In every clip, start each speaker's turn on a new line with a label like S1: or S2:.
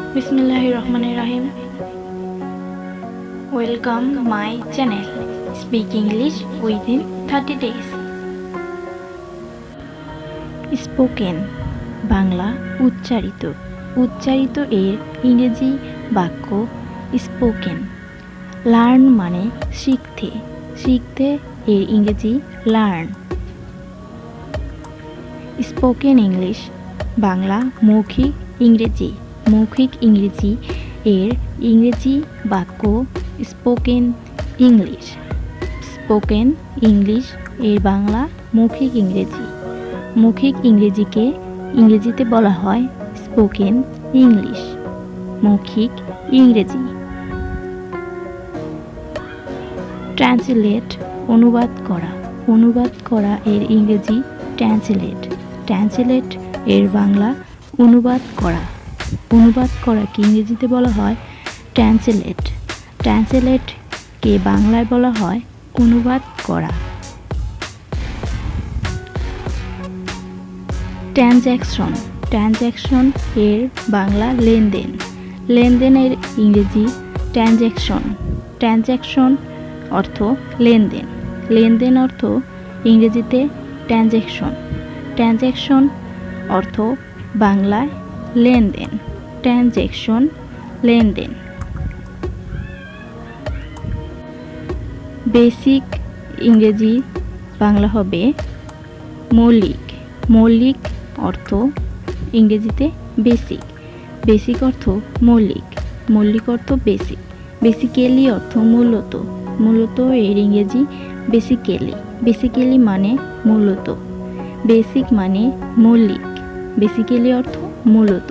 S1: Bismillahirrahmanirrahim. Welcome my channel. Speak English within 30 days. Spoken Bangla উচ্চারিত উচ্চারিত এর ইংরেজি বাক্য স্পোকেন। লার্ন মানে শিখতে শিখতে এর ইংরেজি লার্ন। স্পোকেন ইংলিশ বাংলা মৌখিক ইংরেজি মৌখিক ইংরেজি এর ইংরেজি বাক্য স্পোকেন ইংলিশ। স্পোকেন ইংলিশ এর বাংলা মৌখিক ইংরেজি মৌখিক ইংরেজিকে ইংরেজিতে বলা হয় স্পোকেন ইংলিশ। মৌখিক ইংরেজি। ট্রান্সলেট অনুবাদ করা অনুবাদ করা এর ইংরেজি ট্রান্সলেট। ট্রান্সলেট এর বাংলা অনুবাদ করা অনুবাদ করাকে ইংরেজিতে বলা হয় ট্রান্সলেট। ট্রান্সলেটকে বাংলায় বলা হয় অনুবাদ করা। ট্রানজ্যাকশন ট্রানজ্যাকশন এর বাংলা লেনদেন। লেনদেনের ইংরেজি ট্রানজ্যাকশন। ট্রানজ্যাকশন অর্থ লেনদেন। লেনদেন অর্থ ইংরেজিতে ট্রানজ্যাকশন। ট্রানজ্যাকশন অর্থ বাংলায় লেনদেন। ট্রানজ্যাকশন লেনদেন। বেসিক ইংরেজি বাংলা হবে মৌলিক। মৌলিক অর্থ ইংরেজিতে বেসিক। বেসিক অর্থ মৌলিক। মৌলিক অর্থ বেসিক। বেসিক্যালি অর্থ মূলত। মূলত এর ইংরেজি বেসিক্যালি। বেসিক্যালি মানে মূলত। বেসিক মানে মৌলিক। বেসিক্যালি অর্থ মূলত।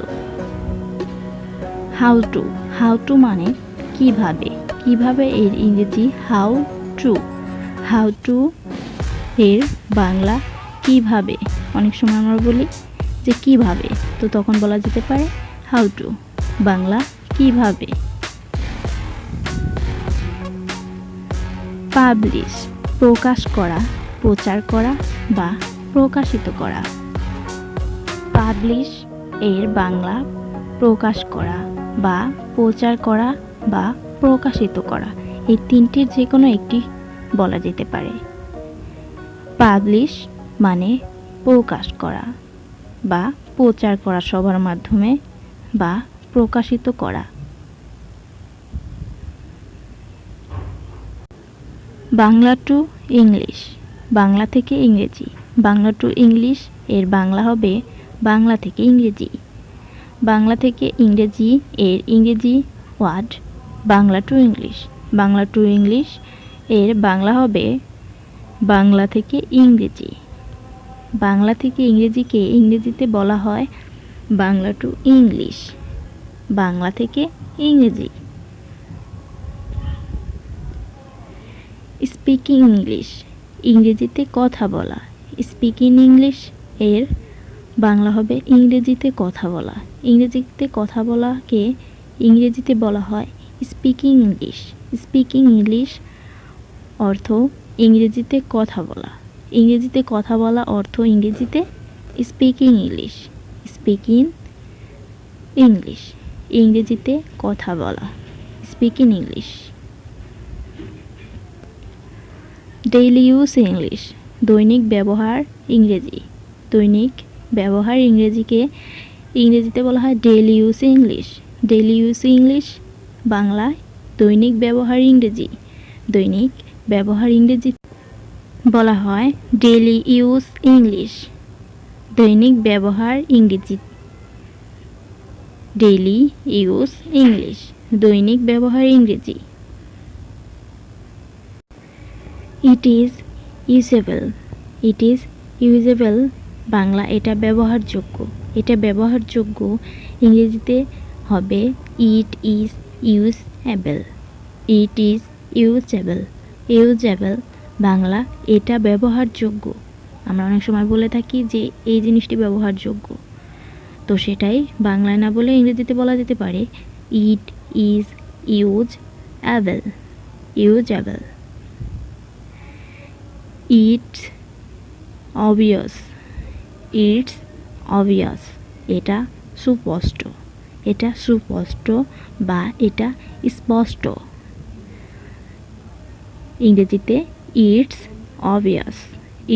S1: হাউ টু হাউ টু মানে কিভাবে। কিভাবে এর ইংরেজি হাউ টু। হাউ টু এর বাংলা কিভাবে। অনেক সময় আমরা বলি যে কিভাবে, তো তখন বলা যেতে পারে হাউ টু। বাংলা কিভাবে। পাবলিশ প্রকাশ করা প্রচার করা বা প্রকাশিত করা। পাবলিশ এর বাংলা প্রকাশ করা বা প্রচার করা বা প্রকাশিত করা। এই তিনটির যে কোনো একটি বলা যেতে পারে। পাবলিশ মানে প্রকাশ করা বা প্রচার করা সবার মাধ্যমে বা প্রকাশিত করা। বাংলা টু ইংলিশ বাংলা থেকে ইংরেজি। বাংলা টু ইংলিশ এর বাংলা হবে বাংলা থেকে ইংরেজি। বাংলা থেকে ইংরেজি এর ইংরেজি word Bangla to English. Bangla to English এর বাংলা হবে বাংলা থেকে ইংরেজি। বাংলা থেকে ইংরেজিকে ইংরেজিতে বলা হয় বাংলা টু ইংলিশ। বাংলা থেকে ইংরেজি। স্পিকিং ইংলিশ ইংরেজিতে কথা বলা। স্পিকিং ইংলিশ এর বাংলা হবে ইংরেজিতে কথা বলা। ইংরেজিতে কথা বলাকে ইংরেজিতে বলা হয় স্পিকিং ইংলিশ। স্পিকিং ইংলিশ অর্থ ইংরেজিতে কথা বলা। ইংরেজিতে কথা বলা অর্থ ইংরেজিতে স্পিকিং ইংলিশ। স্পিকিং ইংলিশ ইংরেজিতে কথা বলা। Speaking English. Daily use English দৈনিক ব্যবহার ইংরেজি। দৈনিক ব্যবহার ইংরেজিকে ইংরেজিতে বলা হয় daily use English. Daily use English বাংলায় দৈনিক ব্যবহার ইংরেজি। দৈনিক ব্যবহার ইংরেজি বলা হয় ডেইলি ইউজ ইংলিশ। দৈনিক ব্যবহার ইংরেজি ডেইলি ইউজ ইংলিশ। দৈনিক ব্যবহার ইংরেজি। It is usable it is usable Bangla এটা ব্যবহারযোগ্য। এটা ব্যবহারযোগ্য ইংরেজিতে হবে it is usable. It is usable. Usable Bangla এটা ব্যবহারযোগ্য। আমরা অনেক সময় বলে থাকি যে এই জিনিসটি ব্যবহারযোগ্য, তো সেটাই বাংলায় না বলে ইংরেজিতে বলা যেতে পারে it is usable. Usable. It's obvious it's obvious এটা সুস্পষ্ট। এটা সুস্পষ্ট বা এটা স্পষ্ট। ইংরেজিতে ইটস অবভিয়াস।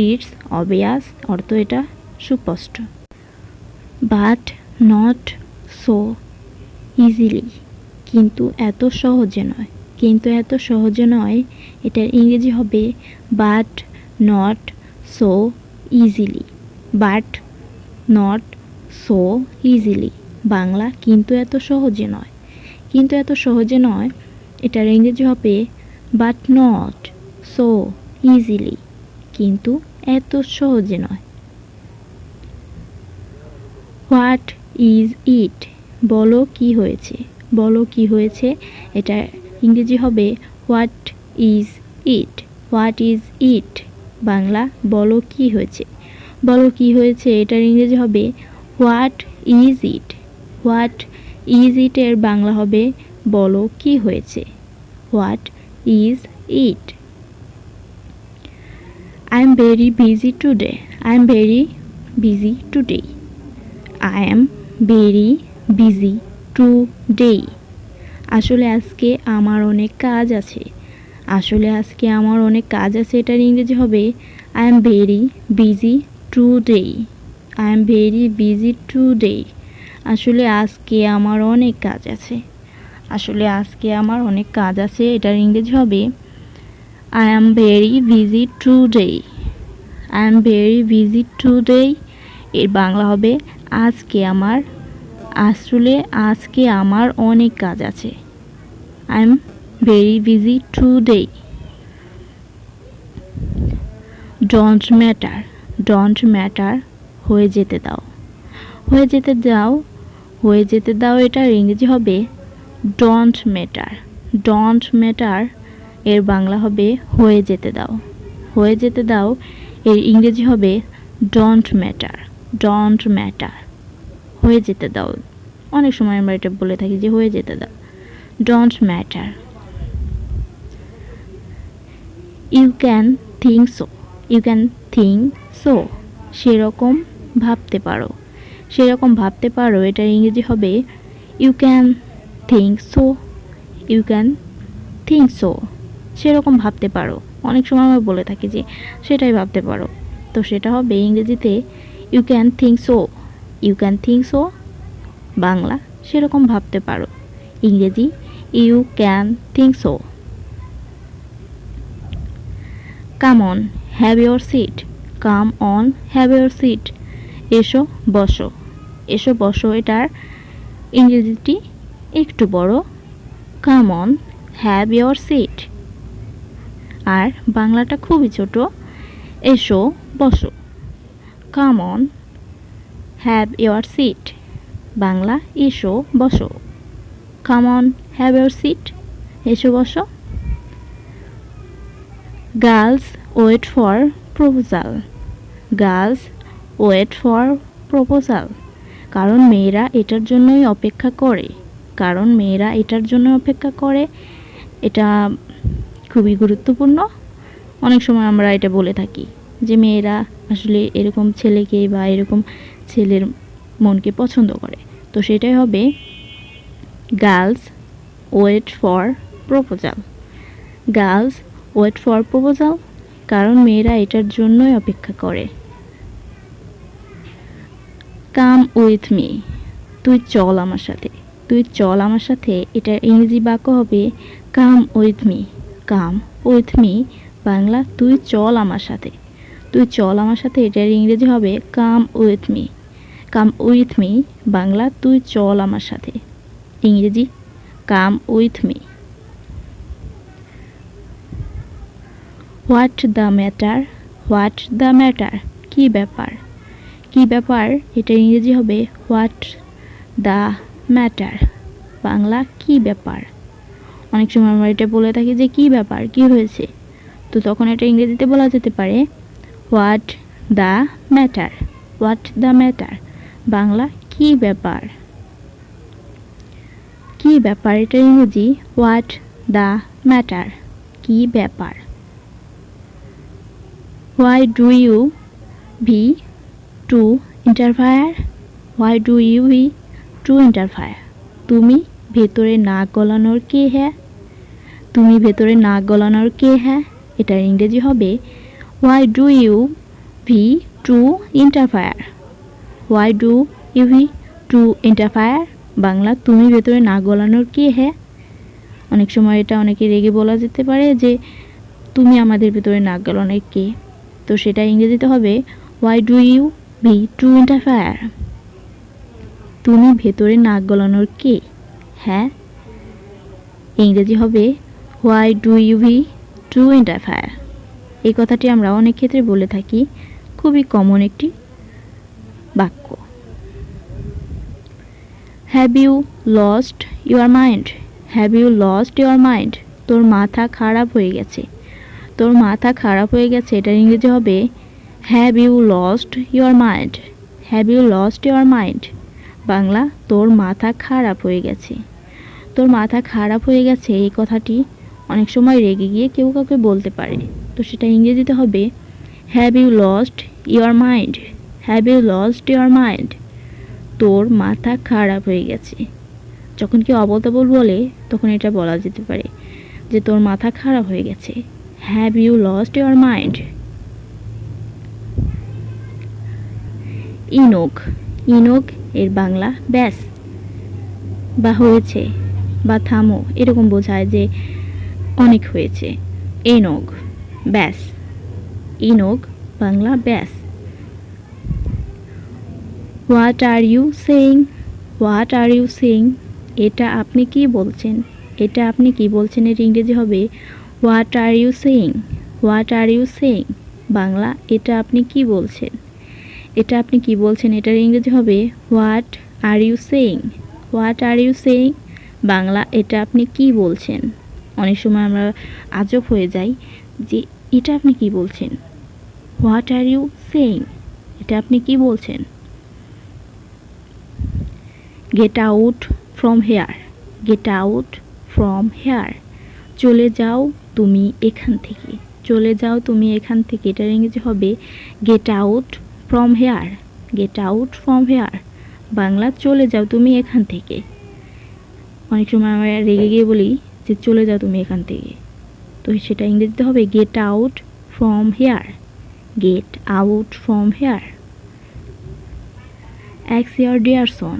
S1: ইটস অবভিয়াস অর্থ এটা সুস্পষ্ট। বাট নট সো ইজিলি, কিন্তু এত সহজে নয়। কিন্তু এত সহজে নয়, এটার ইংরেজি হবে but not so easily. But not so easily, Bangla কিন্তু এত সহজে নয়। কিন্তু এত সহজে নয়, এটার ইংরেজি হবে বাট নট সো ইজিলি, কিন্তু এত সহজে নয়। হোয়াট ইজ ইট, বলো কি হয়েছে। বলো কি হয়েছে, এটা ইংরেজি হবে what is it. What is it, Bangla বলো কি হয়েছে। বলো কি হয়েছে, এটার ইংরেজি হবে what is it. What is it এর বাংলা হবে বলো কি হয়েছে। What is it. I am very busy today. I am very busy today. I am very busy today. আসলে আজকে আমার অনেক কাজ আছে। আসলে আজকে আমার অনেক কাজ আছে, এটার ইংরেজি হবে I am very busy today. I am very busy today. আসলে আজকে আমার অনেক কাজ আছে। আসলে আজকে আমার অনেক কাজ আছে, এটার ইংরেজি হবে I am very busy today. I am very busy today. এর বাংলা হবে আজকে আমার, আসলে আজকে আমার অনেক কাজ আছে। I am very busy today. Don't matter. Don't matter, হয়ে যেতে দাও। হয়ে যেতে দাও। হয়ে যেতে দাও, এটার ইংরেজি হবে ডোন্ট ম্যাটার। ডোন্ট ম্যাটার এর বাংলা হবে হয়ে যেতে দাও। হয়ে যেতে দাও এর ইংরেজি হবে ডোন্ট ম্যাটার। ডোন্ট ম্যাটার, হয়ে যেতে দাও। অনেক সময় আমরা এটা বলে থাকি যে হয়ে যেতে দাও। Don't matter. You can think so. You can think so, সেরকম ভাবতে পারো। সেরকম ভাবতে পারো, এটার ইংরেজি হবে you can think so. You can think so, সেরকম ভাবতে পারো। অনেক সময় আমরা বলে থাকি যে সেটাই ভাবতে পারো, তো সেটা হবে ইংরেজিতে you can think so. You can think so, Bangla সেরকম ভাবতে পারো। ইংরেজি you can think so. Come on have your seat. Come on have your seat, এসো বসো। এসো বসো, এটার ইংরেজিটি একটু বড়, come on have your seat. আর বাংলাটা খুবই ছোট, এসো বসো। Come on have your seat, Bangla এসো বসো। Come on have your seat, এসো বসো। Girls wait for proposal. Girls wait for proposal, কারণ মেয়েরা এটার জন্যই অপেক্ষা করে। কারণ মেয়েরা এটার জন্য অপেক্ষা করে, এটা খুবই গুরুত্বপূর্ণ। অনেক সময় আমরা এটা বলে থাকি যে মেয়েরা আসলে এরকম ছেলেকে বা এরকম ছেলের মনকে পছন্দ করে, তো সেটাই হবে girls wait for proposal. Girls wait for proposal, কারণ মেয়েরা এটার জন্যই অপেক্ষা করে। কাম উইথ মি, তুই চল আমার সাথে। তুই চল আমার সাথে, এটার ইংরেজি বাক্য হবে come with me. Come with me, Bangla তুই চল আমার সাথে। তুই চল আমার সাথে, এটার ইংরেজি হবে come with me. Come with me, Bangla তুই চল আমার সাথে। ইংরেজি come with me. What the matter. What the matter, কী ব্যাপার। কী ব্যাপার, এটা ইংরেজি হবে হোয়াট দ্য ম্যাটার, বাংলা কী ব্যাপার। অনেক সময় আমরা এটা বলে থাকি যে কী ব্যাপার, কী হয়েছে, তো তখন এটা ইংরেজিতে বলা যেতে পারে what the matter. What the matter, Bangla কী ব্যাপার। কী ব্যাপার, এটা ইংরেজি হোয়াট দ্য ম্যাটার, কী ব্যাপার। Why do you wish to interfere. Why do you wish to interfere, তুমি ভেতরে নাক গলানোর কে হ্যাঁ? তুমি ভেতরে নাক গলানোর কে হ্যাঁ? এটার ইংরেজি হবে why do you wish to interfere? Why do you wish to interfere? Bangla তুমি ভেতরে নাক গলানোর কে হ্যাঁ? অনেক সময় এটা অনেকে রেগে বলা যেতে পারে যে তুমি আমাদের ভেতরে নাক গলানোর কে, তো সেটা ইংরেজিতে হবে why do you wish to interfere? তুমি ভেতরে নাক গলানোর কে হ্যাঁ? ইংরেজি হবে why do you wish to interfere. এই কথাটি আমরা অনেক ক্ষেত্রে বলে থাকি, খুবই কমন একটি বাক্য। Have you lost your mind? Have you lost your mind? তোর মাথা খারাপ হয়ে গেছে। তোর মাথা খারাপ হয়ে গেছে, এটার ইংরেজি হবে have you lost your mind? Have you lost your mind? Bangla তোর মাথা খারাপ হয়ে গেছে। তোর মাথা খারাপ হয়ে গেছে এই কথাটি অনেক সময় রেগে গিয়ে কেউ কাউকে বলতে পারে, তো সেটা ইংরেজিতে হবে have you lost your mind? Have you lost your mind? তোর মাথা খারাপ হয়ে গেছে। যখন কেউ আবোল তাবোল বলে তখন এটা বলা যেতে পারে যে তোর মাথা খারাপ হয়ে গেছে। Have you lost your mind? Enough. Enough এর বাংলা ব্যাস বা হয়েছে বা থামো এরকম বোঝায় যে অনেক হয়েছে। এনোক ব্যাস। ইনোক বাংলা ব্যাস। What are you saying? What are you saying? এটা আপনি কি বলছেন? এটা আপনি কি বলছেন এর ইংরেজি হবে what are you saying? What are you saying? Bangla এটা আপনি কি বলছেন? এটা আপনি কি বলছেন এটার ইংরেজি হবে what are you saying? What are you saying? Bangla এটা আপনি কি বলছেন? অনেক সময় আমরা আজব হয়ে যাই যে এটা আপনি কি বলছেন? What are you saying? এটা আপনি কি বলছেন? Get out from here. Get out from here. চলে যাও তুমি এখান থেকে। চলে যাও তুমি এখান থেকে, এটার ইংরেজি হবে get out from here. Get out from hair. Bangla চলে যাও তুমি এখান থেকে। অনেক সময় আমরা রেগে গিয়ে বলি যে চলে যাও তুমি এখান থেকে, তো সেটা ইংরেজিতে হবে get out from here. Get out from here. অ্যাক্স ইয়োর ডিয়ার সন।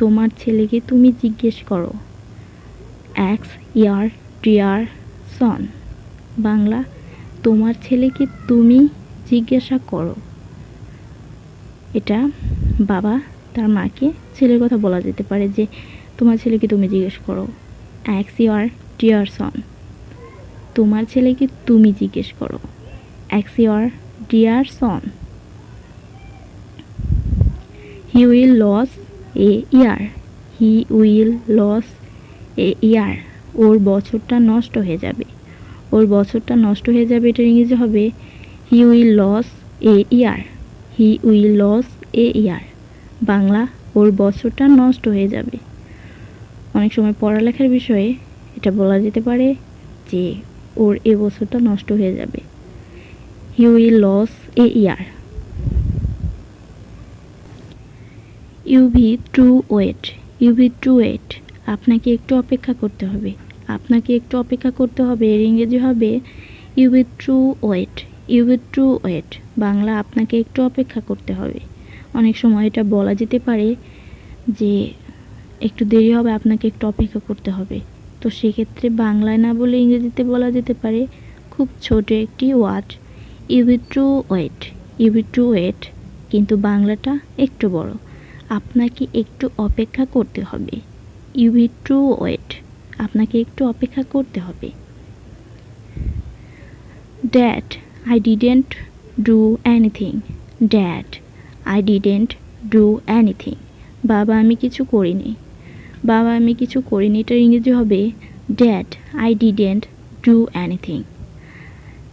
S1: তোমার ছেলেকে তুমি জিজ্ঞেস করো। অ্যাক্স ইয়োর ডিয়ার সন। বাংলা তোমার ছেলেকে তুমি জিজ্ঞাসা করো। এটা বাবা তার মাকে ছেলের কথা বলা যেতে পারে যে তোমার ছেলেকে তুমি জিজ্ঞেস করো। অ্যাক্স ইয়োর ডিয়ার সন। তোমার ছেলেকে তুমি জিজ্ঞেস করো। অ্যাক্স your dear son. He will lose a year. He will lose a year. ওর বছরটা নষ্ট হয়ে যাবে। ওর বছরটা নষ্ট হয়ে যাবে, এটার ইংরেজি হবে he will lose a year. He will lose a year. Bangla ওর বছরটা নষ্ট হয়ে যাবে। অনেক সময় পড়ালেখার বিষয়ে এটা বলা যেতে পারে যে ওর এ বছরটা নষ্ট হয়ে যাবে। He will lose a year. You be to wait. You be to wait. আপনাকে একটু অপেক্ষা করতে হবে। আপনাকে একটু অপেক্ষা করতে হবে, এর ইংরেজি হবে you be to wait. You be to wait. Bangla আপনাকে একটু অপেক্ষা করতে হবে। অনেক সময় এটা বলা যেতে পারে যে একটু দেরি হবে, আপনাকে একটু অপেক্ষা করতে হবে, তো সেক্ষেত্রে বাংলায় না বলে ইংরেজিতে বলা যেতে পারে খুব ছোট একটি word you be to wait. You be to wait, কিন্তু বাংলাটা একটু বড়। আপনাকে একটু অপেক্ষা করতে হবে। You be to wait. আপনাকে একটু অপেক্ষা করতে হবে। Dad I didn't do anything. Dad I didn't do anything. বাবা আমি কিছু করিনি। বাবা আমি কিছু করিনি, এটার ইংরেজি হবে dad I didn't do anything.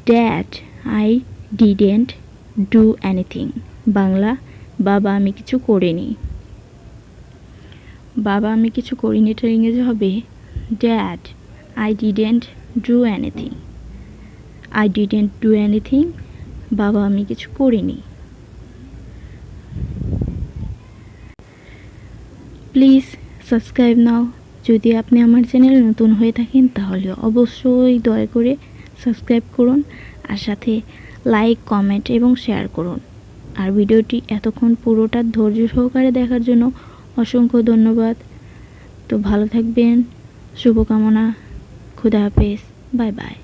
S1: Dad I didn't do anything. Bangla বাবা আমি কিছু করিনি। বাবা আমি কিছু করিনি, এটার ইংরেজি হবে dad I didn't do anything. I didn't do anything. বাবা আমি কিছু করিনি। প্লিজ সাবস্ক্রাইব নাও। যদি আপনি আমার চ্যানেলে নতুন হয়ে থাকেন তাহলে অবশ্যই দয়া করে সাবস্ক্রাইব করুন আর সাথে লাইক, কমেন্ট এবং শেয়ার করুন। আর ভিডিওটি এতক্ষণ পুরোটা ধৈর্য সহকারে দেখার জন্য অসংখ্য ধন্যবাদ। তো ভালো থাকবেন, শুভকামনা, খুদা হাফেজ, বাই বাই।